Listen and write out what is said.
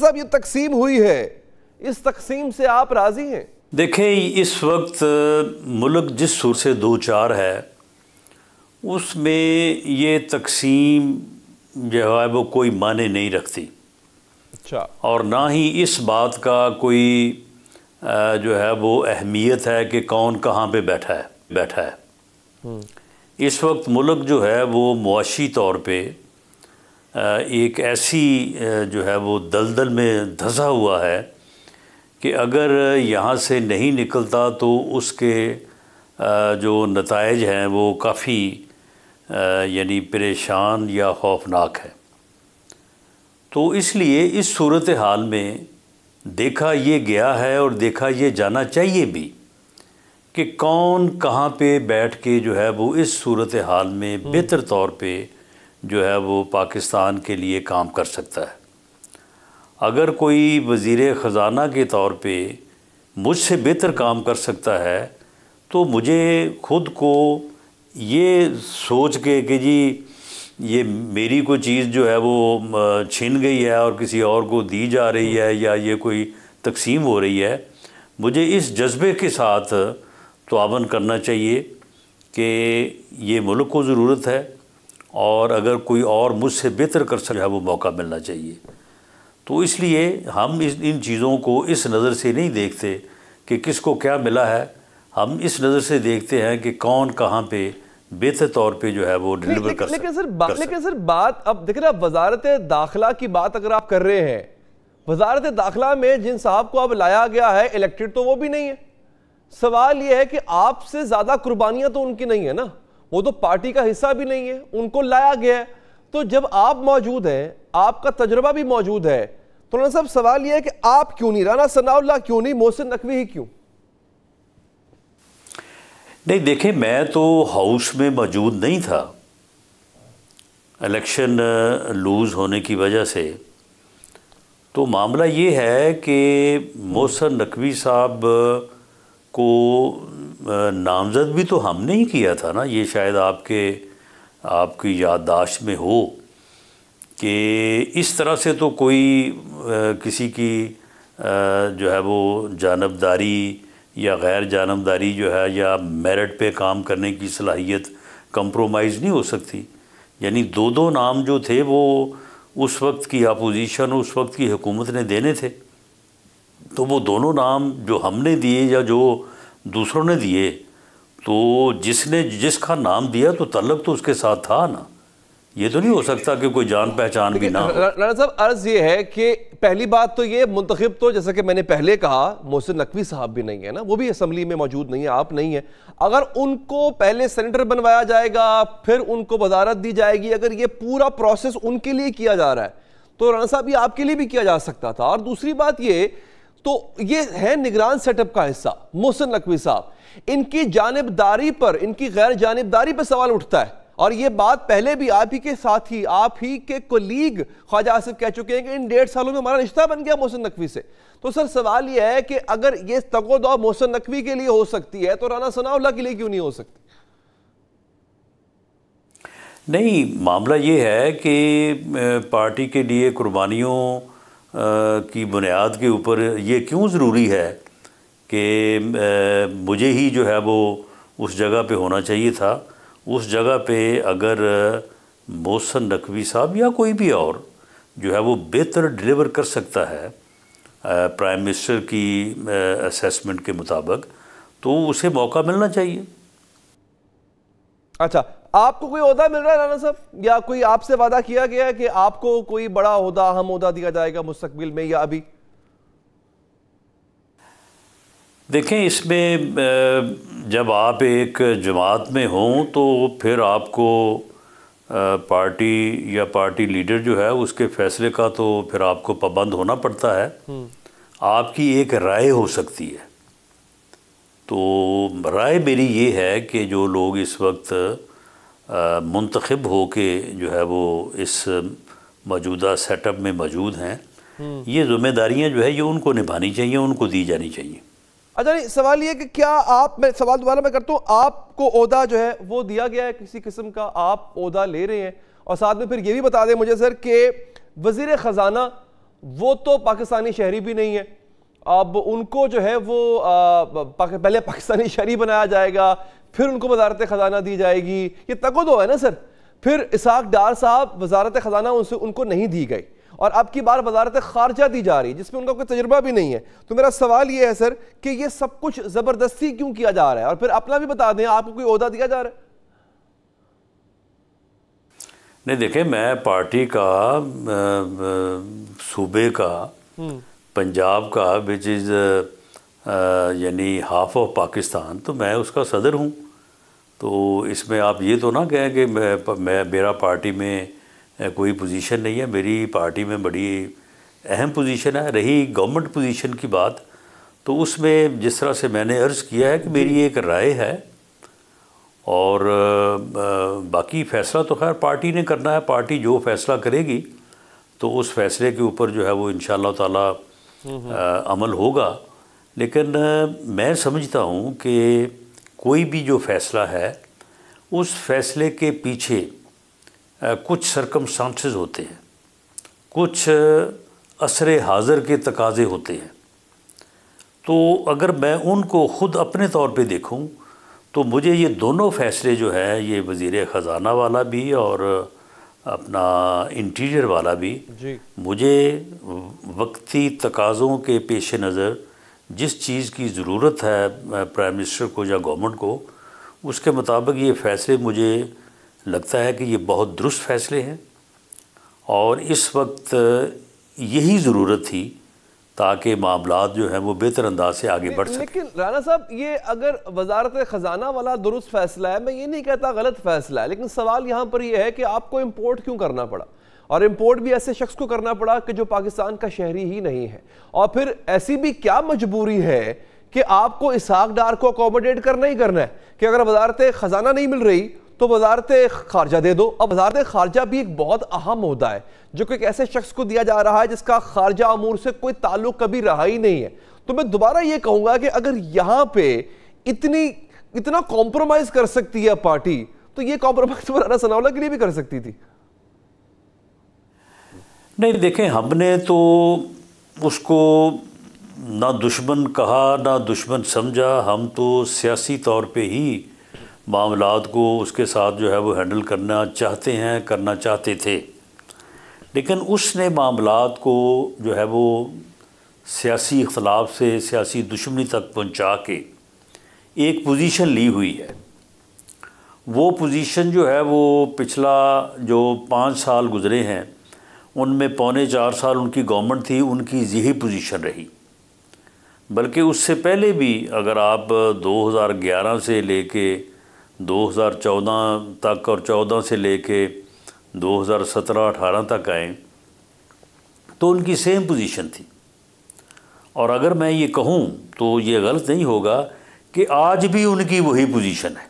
साहब, ये तकसीम हुई है, इस तकसीम से आप राजी हैं? देखें, इस वक्त मुल्क जिस सूर से दो चार है उसमें ये तकसीम जो है वो कोई माने नहीं रखती। अच्छा। और ना ही इस बात का कोई जो है वो अहमियत है कि कौन कहाँ पे बैठा है। इस वक्त मुल्क जो है वो मुआशी तौर पे एक ऐसी जो है वो दलदल में धंसा हुआ है कि अगर यहाँ से नहीं निकलता तो उसके जो नताइज हैं वो काफ़ी यानी परेशान या खौफनाक है। तो इसलिए इस सूरत हाल में देखा ये गया है और देखा ये जाना चाहिए भी कि कौन कहाँ पे बैठ के जो है वो इस सूरत हाल में बेहतर तौर पे जो है वो पाकिस्तान के लिए काम कर सकता है। अगर कोई वज़ीर ख़ज़ाना के तौर पे मुझसे बेहतर काम कर सकता है तो मुझे ख़ुद को ये सोच के कि जी ये मेरी कोई चीज़ जो है वो छिन गई है और किसी और को दी जा रही है या ये कोई तकसीम हो रही है, मुझे इस जज्बे के साथ तावन करना चाहिए कि ये मुल्क को ज़रूरत है और अगर कोई और मुझसे बेहतर कर सके वो मौका मिलना चाहिए। तो इसलिए हम इन चीज़ों को इस नज़र से नहीं देखते कि किसको क्या मिला है, हम इस नज़र से देखते हैं कि कौन कहाँ पे बेहतर तौर पे जो है वो डिलीवर कर सकता है। लेकिन सर बात अब देखिए ना, वजारत दाखिला की बात अगर आप कर रहे हैं, वजारत दाखिला में जिन साहब को अब लाया गया है इलेक्टेड तो वो भी नहीं है। सवाल ये है कि आपसे ज्यादा कुर्बानियां तो उनकी नहीं है ना, वो तो पार्टी का हिस्सा भी नहीं है, उनको लाया गया है। तो जब आप मौजूद हैं, आपका तजुर्बा भी मौजूद है, तो राना साहब सवाल यह है कि आप क्यों नहीं, राना सनाउल्लाह क्यों नहीं, मोहसिन नकवी ही क्यों नहीं? देखें, मैं तो हाउस में मौजूद नहीं था इलेक्शन लूज़ होने की वजह से। तो मामला ये है कि मोहसिन नकवी साहब को नामज़द भी तो हमने ही किया था ना। ये शायद आपकी याददाश्त में हो कि इस तरह से तो कोई किसी की जो है वो जानबदारी या गैर जानबदारी जो है या मेरिट पे काम करने की सलाहियत कंप्रोमाइज़ नहीं हो सकती। यानी दो नाम जो थे वो उस वक्त की अपोजिशन, उस वक्त की हुकूमत ने देने थे, तो वो दोनों नाम जो हमने दिए या जो दूसरों ने दिए, तो जिसने जिसका नाम दिया तो तल्लक तो उसके साथ था ना। ये तो नहीं हो सकता कि कोई जान पहचान भी ना हो। राना साहब अर्ज ये है कि पहली बात तो ये मुंतखब तो जैसा कि मैंने पहले कहा मोहसिन नकवी साहब भी नहीं है ना, वो भी असम्बली में मौजूद नहीं है, आप नहीं है। अगर उनको पहले सेनेटर बनवाया जाएगा फिर उनको वजारत दी जाएगी, अगर ये पूरा प्रोसेस उनके लिए किया जा रहा है तो राना साहब ये आपके लिए भी किया जा सकता था। और दूसरी बात ये तो ये है निगरान सेटअप का हिस्सा मोहसिन नकवी साहब, इनकी जानिबदारी पर, इनकी गैर जानिबदारी पर सवाल उठता है। और ये बात पहले भी आप ही के साथी, आप ही के कोलीग ख्वाजा आसिफ कह चुके हैं कि इन 1.5 सालों में हमारा रिश्ता बन गया मोहसिन नकवी से। तो सर सवाल ये है कि अगर ये तगोदा मोहसिन नकवी के लिए हो सकती है तो राना सनाउल्लाह के लिए क्यों नहीं हो सकती? नहीं, मामला ये है कि पार्टी के लिए कुर्बानियों की बुनियाद के ऊपर ये क्यों ज़रूरी है कि मुझे ही जो है वो उस जगह पे होना चाहिए था। उस जगह पे अगर मोहसिन नकवी साहब या कोई भी और जो है वो बेहतर डिलीवर कर सकता है प्राइम मिनिस्टर की असेसमेंट के मुताबिक, तो उसे मौका मिलना चाहिए। अच्छा, आपको कोई ओहदा मिल रहा है राना साहब, या कोई आपसे वादा किया गया है कि आपको कोई बड़ा ओहदा, अहम ओहदा दिया जाएगा मुस्तकबिल में, या अभी? देखें, इसमें जब आप एक जमात में हों तो फिर आपको पार्टी या पार्टी लीडर जो है उसके फ़ैसले का तो फिर आपको पाबंद होना पड़ता है। आपकी एक राय हो सकती है, तो राय मेरी ये है कि जो लोग इस वक्त मुंतखब हो के जो है वो इस मौजूदा सेटअप में मौजूद हैं, ये ज़िम्मेदारियाँ जो है ये उनको निभानी चाहिए, उनको दी जानी चाहिए। अच्छा, नहीं सवाल ये कि क्या आप, मैं सवाल दोबारा मैं करता हूँ, आपको ओहदा जो है वो दिया गया है किसी किस्म का, आप ओहदा ले रहे हैं? और साथ में फिर ये भी बता दें मुझे सर कि वज़ीर ख़ज़ाना वो तो पाकिस्तानी शहरी भी नहीं है। अब उनको जो है वो पहले पाकिस्तानी शहरी बनाया जाएगा, फिर उनको वजारत खजाना दी जाएगी, ये तकदो है ना सर। फिर इसहाक डार साहब वजारत खजाना उनको नहीं दी गई और अब की बार वजारत खारजा दी जा रही है जिसमें उनका कोई तजुर्बा भी नहीं है। तो मेरा सवाल ये है सर कि ये सब कुछ जबरदस्ती क्यों किया जा रहा है, और फिर अपना भी बता दें, आपको कोई ओहदा दिया जा रहा है? नहीं, देखें, मैं पार्टी का सूबे का, पंजाब का, विच इज़ यानी हाफ ऑफ पाकिस्तान, तो मैं उसका सदर हूँ। तो इसमें आप ये तो ना कहें कि मेरा पार्टी में कोई पोजीशन नहीं है। मेरी पार्टी में बड़ी अहम पोजीशन है। रही गवर्नमेंट पोजीशन की बात, तो उसमें जिस तरह से मैंने अर्ज़ किया है कि मेरी एक राय है और बाकी फ़ैसला तो खैर पार्टी ने करना है। पार्टी जो फ़ैसला करेगी तो उस फ़ैसले के ऊपर जो है वो इंशाअल्लाह ताला अमल होगा। लेकिन मैं समझता हूँ कि कोई भी जो फ़ैसला है उस फ़ैसले के पीछे कुछ सरकमस्टांसेस होते हैं, कुछ असरे हाज़र के तकाज़े होते हैं। तो अगर मैं उनको ख़ुद अपने तौर पे देखूं तो मुझे ये दोनों फ़ैसले जो है, ये वज़ीर ख़ज़ाना वाला भी और अपना इंटीरियर वाला भी, मुझे वक्ती तकाज़ों के पेश नज़र जिस चीज़ की ज़रूरत है प्राइम मिनिस्टर को या गवर्नमेंट को, उसके मुताबिक ये फ़ैसले मुझे लगता है कि ये बहुत दुरुस्त फ़ैसले हैं और इस वक्त यही ज़रूरत थी ताकि मामलात जो है वो बेहतर अंदाज से आगे बढ़ सकें। लेकिन राना साहब, ये अगर वजारत ख़जाना वाला दुरुस्त फ़ैसला है, मैं ये नहीं कहता गलत फ़ैसला है, लेकिन सवाल यहाँ पर यह है कि आपको इम्पोर्ट क्यों करना पड़ा, और इम्पोर्ट भी ऐसे शख्स को करना पड़ा कि जो पाकिस्तान का शहरी ही नहीं है। और फिर ऐसी भी क्या मजबूरी है कि आपको इसहाक डार को अकोमोडेट करना ही करना है कि अगर वजारत ख़जाना नहीं मिल रही तो वजारत खारजा दे दो। अब वजारत खारजा भी एक बहुत अहम मुद्दा है जो कि एक ऐसे शख्स को दिया जा रहा है जिसका खारजा अमूर से कोई ताल्लुक कभी रहा ही नहीं है। तो मैं दोबारा ये कहूंगा कि अगर यहां पे इतना कॉम्प्रोमाइज कर सकती है पार्टी, तो ये कॉम्प्रोमाइज राना सनाउल्लाह के लिए भी कर सकती थी। नहीं, देखें, हमने तो उसको ना दुश्मन कहा ना दुश्मन समझा। हम तो सियासी तौर पे ही मामलात को उसके साथ जो है वो हैंडल करना चाहते हैं, करना चाहते थे। लेकिन उसने मामलात को जो है वो सियासी इख्तलाफ से सियासी दुश्मनी तक पहुंचा के एक पोजीशन ली हुई है। वो पोजीशन जो है वो पिछला जो 5 साल गुज़रे हैं उनमें पौने 4 साल उनकी गवर्नमेंट थी, उनकी यही पोजीशन रही। बल्कि उससे पहले भी अगर आप 2011 से लेके 2014 तक और 14 से लेके 2017-18 तक आए तो उनकी सेम पोजीशन थी। और अगर मैं ये कहूँ तो ये गलत नहीं होगा कि आज भी उनकी वही पोजीशन है।